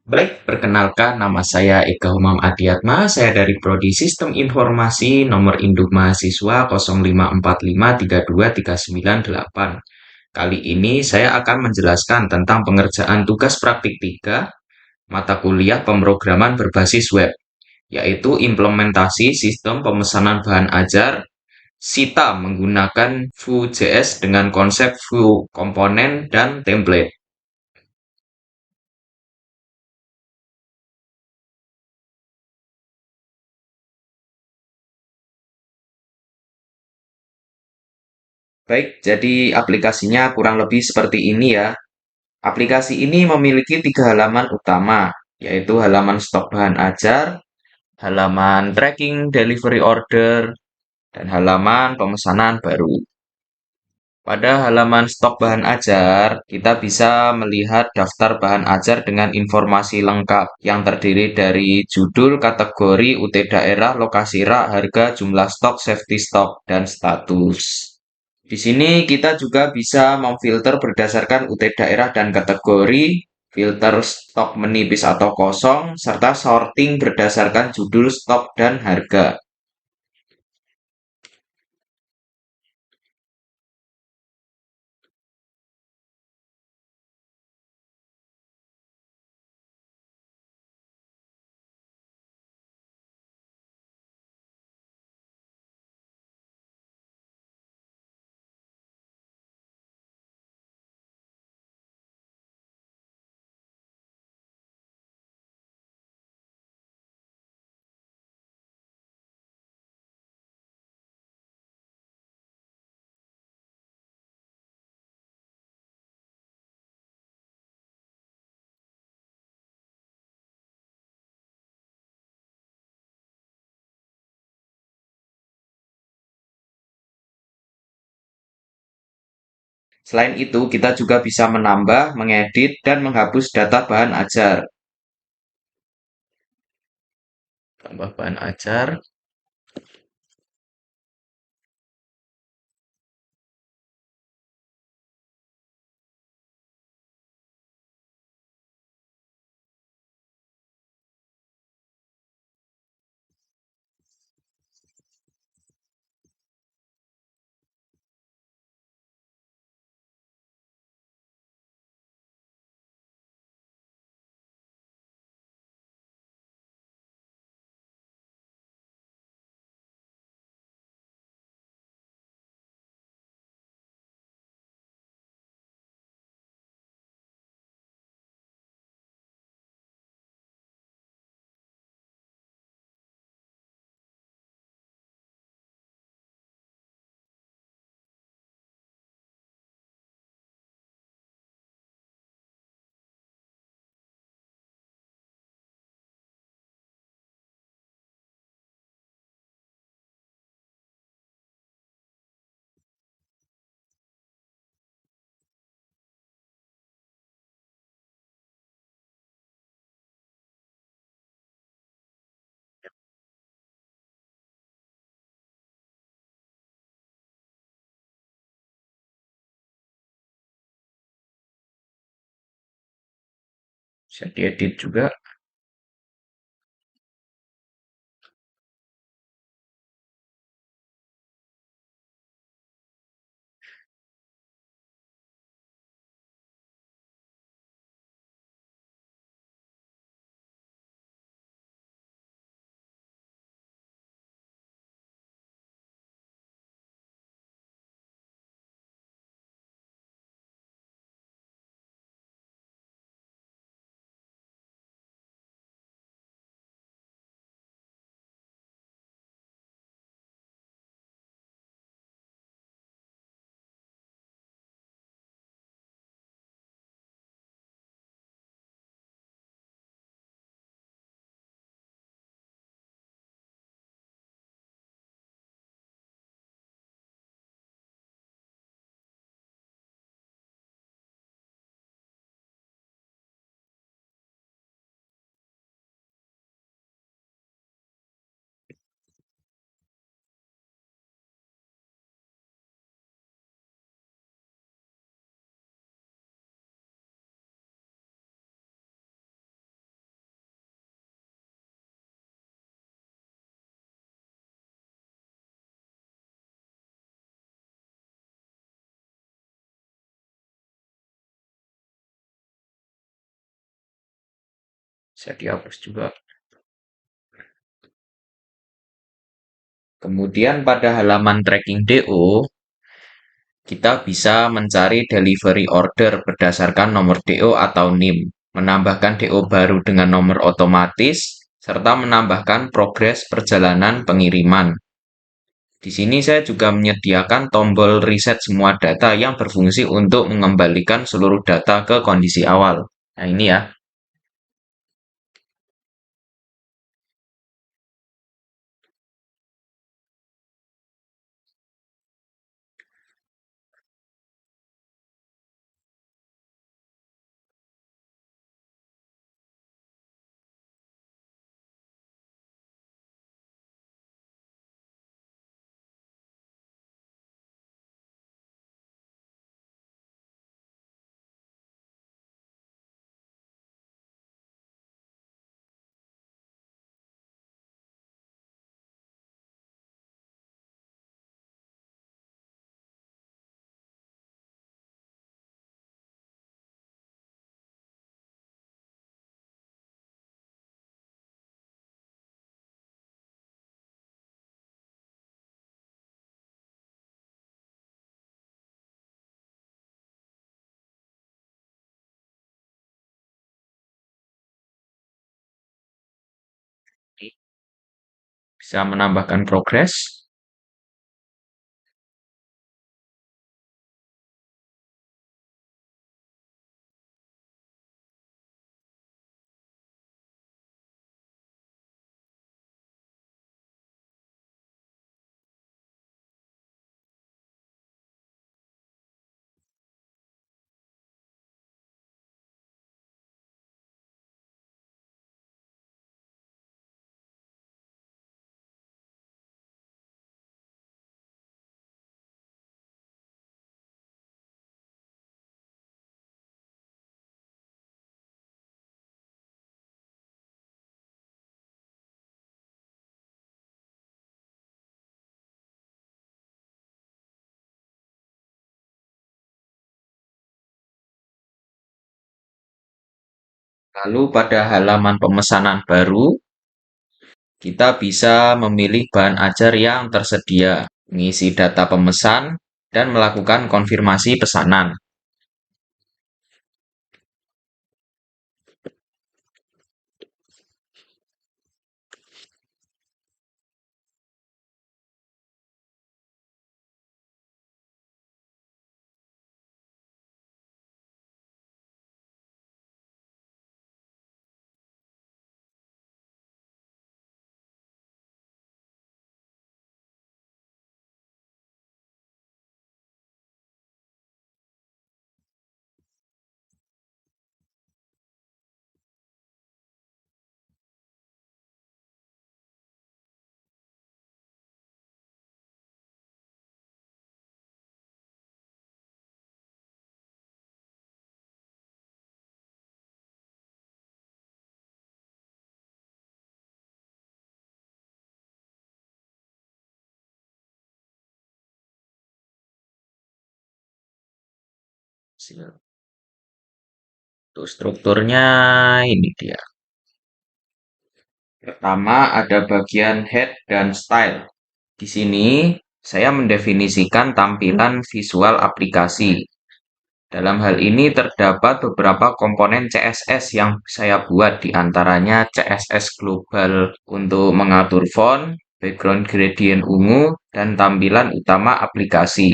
Baik, perkenalkan nama saya Eka Humam Adiatma, saya dari Prodi Sistem Informasi nomor induk mahasiswa 0545323998. Kali ini saya akan menjelaskan tentang pengerjaan tugas praktik 3 mata kuliah pemrograman berbasis web, yaitu implementasi sistem pemesanan bahan ajar SITA menggunakan Vue.js dengan konsep Vue komponen dan template. Baik, jadi aplikasinya kurang lebih seperti ini ya. Aplikasi ini memiliki 3 halaman utama, yaitu halaman stok bahan ajar, halaman tracking delivery order, dan halaman pemesanan baru. Pada halaman stok bahan ajar, kita bisa melihat daftar bahan ajar dengan informasi lengkap yang terdiri dari judul, kategori, UT daerah, lokasi rak, harga, jumlah stok, safety stock, dan status. Di sini kita juga bisa memfilter berdasarkan UT daerah dan kategori, filter stok menipis atau kosong, serta sorting berdasarkan judul stok dan harga. Selain itu, kita juga bisa menambah, mengedit, dan menghapus data bahan ajar. Tambah bahan ajar. Bisa diedit juga. Bisa dihapus juga. Kemudian pada halaman tracking DO, kita bisa mencari delivery order berdasarkan nomor DO atau NIM, menambahkan DO baru dengan nomor otomatis, serta menambahkan progres perjalanan pengiriman. Di sini saya juga menyediakan tombol reset semua data yang berfungsi untuk mengembalikan seluruh data ke kondisi awal. Nah, ini ya. Bisa menambahkan progres. Lalu pada halaman pemesanan baru, kita bisa memilih bahan ajar yang tersedia, mengisi data pemesan, dan melakukan konfirmasi pesanan. Untuk strukturnya ini dia. Pertama ada bagian head dan style. Di sini saya mendefinisikan tampilan visual aplikasi. Dalam hal ini terdapat beberapa komponen CSS yang saya buat, di antaranya CSS global untuk mengatur font, background gradient ungu, dan tampilan utama aplikasi.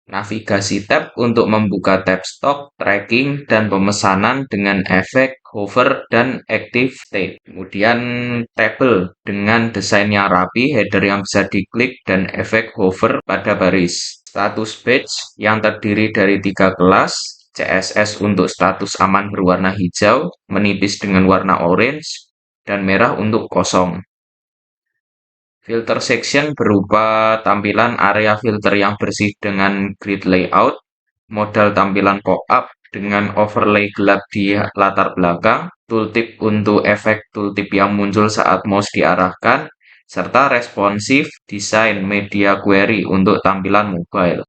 Navigasi tab untuk membuka tab stok, tracking, dan pemesanan dengan efek hover dan active state. Kemudian table dengan desain yang rapi, header yang bisa diklik, dan efek hover pada baris. Status page yang terdiri dari 3 kelas, CSS untuk status aman berwarna hijau, menipis dengan warna orange, dan merah untuk kosong. Filter section berupa tampilan area filter yang bersih dengan grid layout, modal tampilan pop-up dengan overlay gelap di latar belakang, tooltip untuk efek tooltip yang muncul saat mouse diarahkan, serta responsif desain media query untuk tampilan mobile.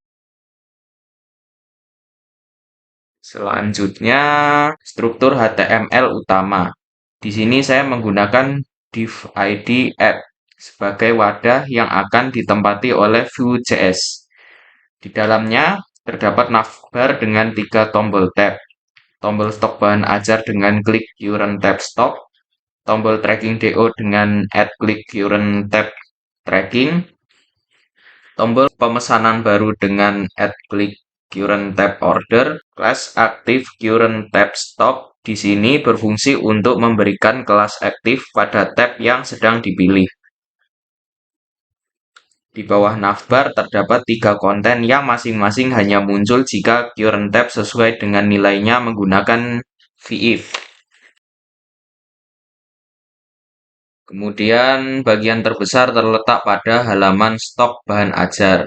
Selanjutnya, struktur HTML utama. Di sini saya menggunakan div id add sebagai wadah yang akan ditempati oleh Vue.js. Di dalamnya terdapat navbar dengan 3 tombol tab, tombol stok bahan ajar dengan klik current tab stop, tombol tracking DO dengan add klik current tab tracking, tombol pemesanan baru dengan add klik current tab order, kelas aktif current tab stop di sini berfungsi untuk memberikan kelas aktif pada tab yang sedang dipilih. Di bawah navbar terdapat 3 konten yang masing-masing hanya muncul jika current tab sesuai dengan nilainya menggunakan vif. Kemudian bagian terbesar terletak pada halaman stok bahan ajar.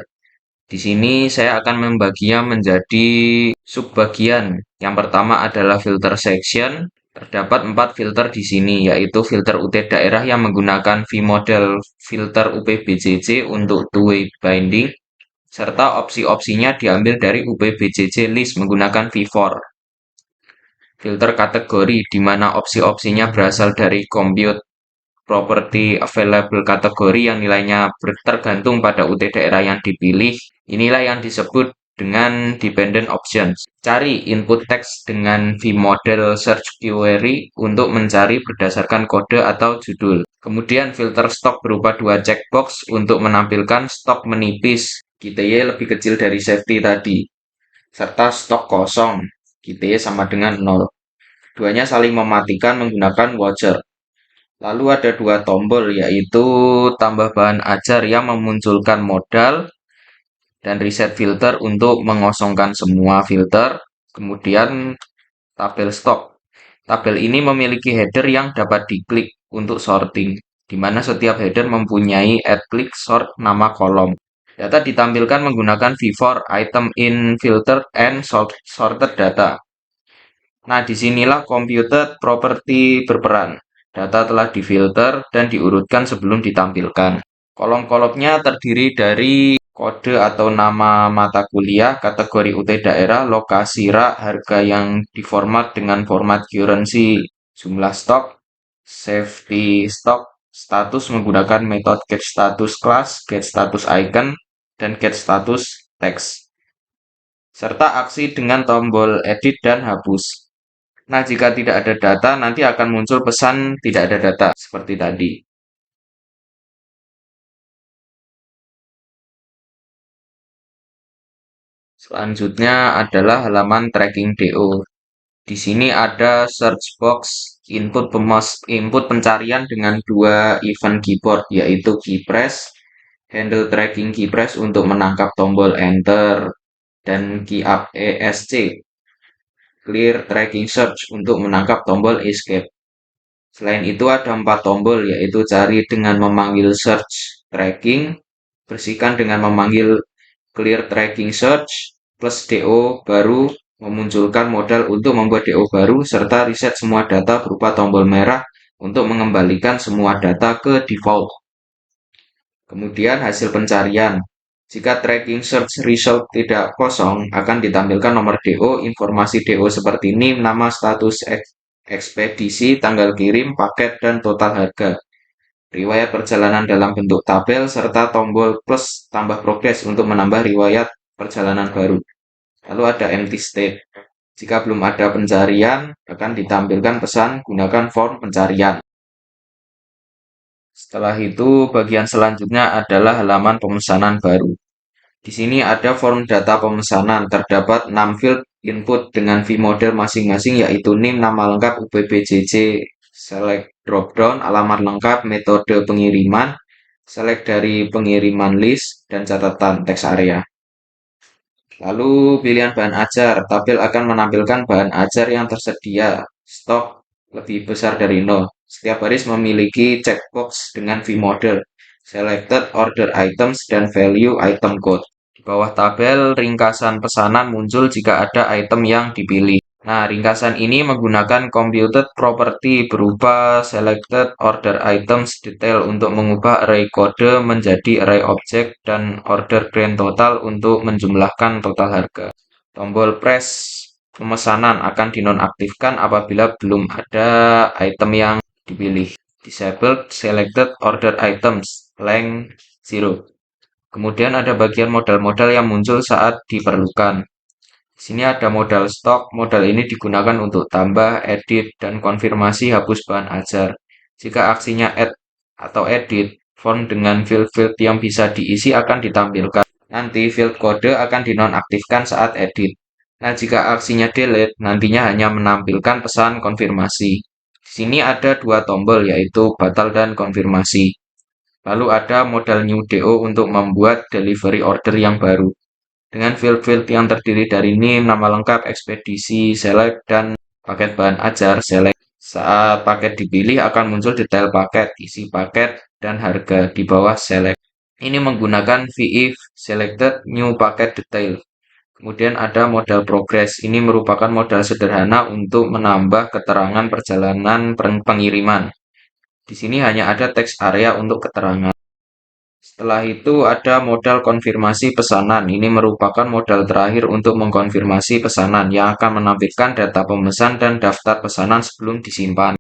Di sini saya akan membaginya menjadi subbagian. Yang pertama adalah filter section. Terdapat 4 filter di sini, yaitu filter UT daerah yang menggunakan vModel, filter UPBJJ untuk two-way binding, serta opsi-opsinya diambil dari UPBJJ list menggunakan v-for. Filter kategori, di mana opsi-opsinya berasal dari compute property available kategori yang nilainya tergantung pada UT daerah yang dipilih. Inilah yang disebut dengan dependent options. Cari input text dengan vModel search query untuk mencari berdasarkan kode atau judul. Kemudian filter stok berupa 2 checkbox untuk menampilkan stok menipis, GTY lebih kecil dari safety tadi, serta stok kosong, GTY sama dengan 0. Duanya saling mematikan menggunakan watcher. Lalu ada 2 tombol, yaitu tambah bahan ajar yang memunculkan modal dan reset filter untuk mengosongkan semua filter. Kemudian tabel stok. Tabel ini memiliki header yang dapat diklik untuk sorting, di mana setiap header mempunyai add click sort nama kolom. Data ditampilkan menggunakan v-for item in filtered and sorted data. Nah, disinilah computed property berperan. Data telah difilter dan diurutkan sebelum ditampilkan. Kolom-kolomnya terdiri dari kode atau nama mata kuliah, kategori UT daerah, lokasi rak, harga yang diformat dengan format currency, jumlah stok, safety stok, status menggunakan metode getStatus class, getStatus icon, dan getStatus text, serta aksi dengan tombol edit dan hapus. Nah, jika tidak ada data, nanti akan muncul pesan tidak ada data, seperti tadi. Selanjutnya adalah halaman tracking DO. Di sini ada search box input pencarian dengan 2 event keyboard, yaitu keypress, handle tracking keypress untuk menangkap tombol enter, dan key up ESC, clear tracking search untuk menangkap tombol escape. Selain itu ada 4 tombol, yaitu cari dengan memanggil search tracking, bersihkan dengan memanggil clear tracking search, plus DO baru memunculkan modal untuk membuat DO baru, serta reset semua data berupa tombol merah untuk mengembalikan semua data ke default. Kemudian hasil pencarian. Jika tracking search result tidak kosong, akan ditampilkan nomor DO, informasi DO seperti NIM, nama, status ekspedisi, tanggal kirim, paket, dan total harga. Riwayat perjalanan dalam bentuk tabel, serta tombol plus tambah progres untuk menambah riwayat perjalanan baru. Lalu ada empty state. Jika belum ada pencarian, akan ditampilkan pesan gunakan form pencarian. Setelah itu, bagian selanjutnya adalah halaman pemesanan baru. Di sini ada form data pemesanan. Terdapat 6 field input dengan vModel masing-masing, yaitu NIM, nama lengkap, UPBJJ, select dropdown, alamat lengkap, metode pengiriman, select dari pengiriman list, dan catatan teks area. Lalu pilihan bahan ajar. Tabel akan menampilkan bahan ajar yang tersedia. Stok lebih besar dari 0. Setiap baris memiliki checkbox dengan vModel, selected order items, dan value item code. Di bawah tabel, ringkasan pesanan muncul jika ada item yang dipilih. Nah, ringkasan ini menggunakan computed property berupa selected order items detail untuk mengubah array kode menjadi array objek, dan order grand total untuk menjumlahkan total harga. Tombol press pemesanan akan dinonaktifkan apabila belum ada item yang dipilih. Disabled selected order items, length 0. Kemudian ada bagian modal-modal yang muncul saat diperlukan. Di sini ada modal stok. Modal ini digunakan untuk tambah, edit, dan konfirmasi hapus bahan ajar. Jika aksinya add atau edit, form dengan field-field yang bisa diisi akan ditampilkan. Nanti field kode akan dinonaktifkan saat edit. Nah, jika aksinya delete, nantinya hanya menampilkan pesan konfirmasi. Di sini ada dua tombol, yaitu batal dan konfirmasi. Lalu ada modal new DO untuk membuat delivery order yang baru. Dengan field-field yang terdiri dari name, nama lengkap, ekspedisi, select, dan paket bahan ajar, select. Saat paket dipilih akan muncul detail paket, isi paket, dan harga di bawah select. Ini menggunakan VIF selected new packet detail. Kemudian ada modal progress. Ini merupakan modal sederhana untuk menambah keterangan perjalanan pengiriman. Di sini hanya ada teks area untuk keterangan. Setelah itu ada modal konfirmasi pesanan. Ini merupakan modal terakhir untuk mengkonfirmasi pesanan yang akan menampilkan data pemesan dan daftar pesanan sebelum disimpan.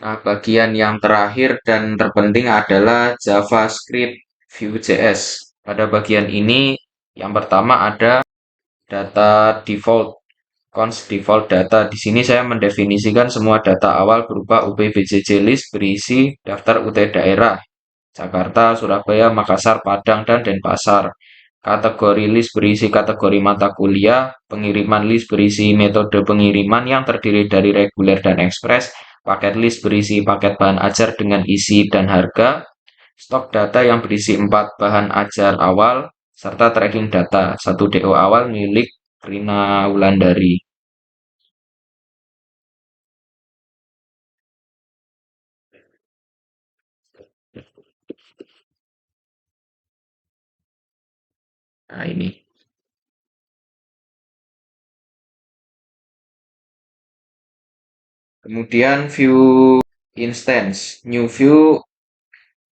Nah, bagian yang terakhir dan terpenting adalah JavaScript Vue.js. Pada bagian ini, yang pertama ada data default, const default data. Di sini saya mendefinisikan semua data awal berupa UPBJJ list berisi daftar UT daerah, Jakarta, Surabaya, Makassar, Padang, dan Denpasar. Kategori list berisi kategori mata kuliah, pengiriman list berisi metode pengiriman yang terdiri dari reguler dan ekspres, paket list berisi paket bahan ajar dengan isi dan harga, stok data yang berisi 4 bahan ajar awal, serta tracking data 1 DO awal milik Rina Wulandari. Nah, ini. Kemudian view instance, new view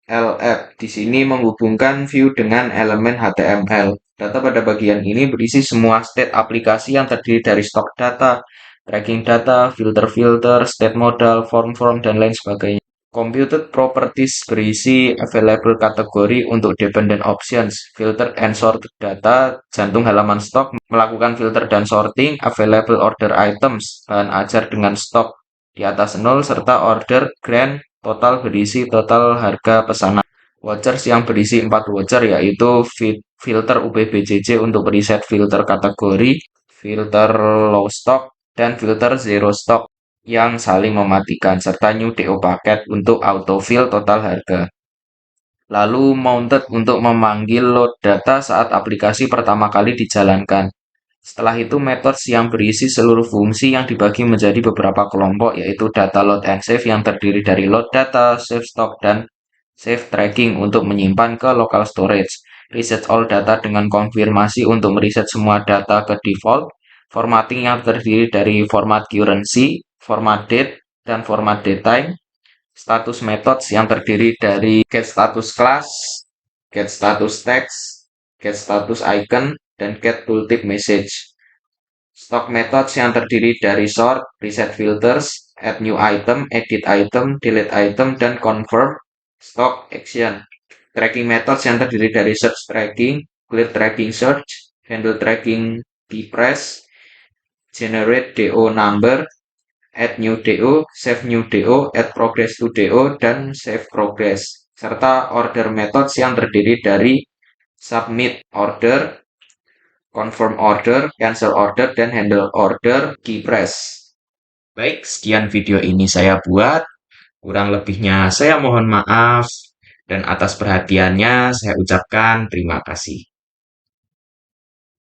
LF. Di sini menghubungkan view dengan elemen HTML. Data pada bagian ini berisi semua state aplikasi yang terdiri dari stok data, tracking data, filter-filter, state modal, form-form, dan lain sebagainya. Computed properties berisi available kategori untuk dependent options, filter and sorted data, jantung halaman stok, melakukan filter dan sorting, available order items, bahan ajar dengan stok di atas 0, serta order grand total berisi total harga pesanan. Vouchers yang berisi 4 voucher yaitu filter UPBJJ untuk preset filter kategori, filter low stock, dan filter zero stock yang saling mematikan, serta new DO paket untuk autofill total harga. Lalu mounted untuk memanggil load data saat aplikasi pertama kali dijalankan. Setelah itu methods yang berisi seluruh fungsi yang dibagi menjadi beberapa kelompok, yaitu data load and save yang terdiri dari load data, save stock, dan save tracking untuk menyimpan ke local storage. Reset all data dengan konfirmasi untuk mereset semua data ke default. Formatting yang terdiri dari format currency, format date, dan format datetime. Status methods yang terdiri dari get status class, get status text, get status icon, dan get tooltip message. Stock methods yang terdiri dari sort, reset filters, add new item, edit item, delete item, dan confirm stock action. Tracking methods yang terdiri dari search tracking, clear tracking search, handle tracking depress, generate DO number, add new DO, save new DO, add progress to DO, dan save progress. Serta order methods yang terdiri dari submit order, confirm order, cancel order, dan handle order key press. Baik, sekian video ini saya buat. Kurang lebihnya saya mohon maaf. Dan atas perhatiannya saya ucapkan terima kasih.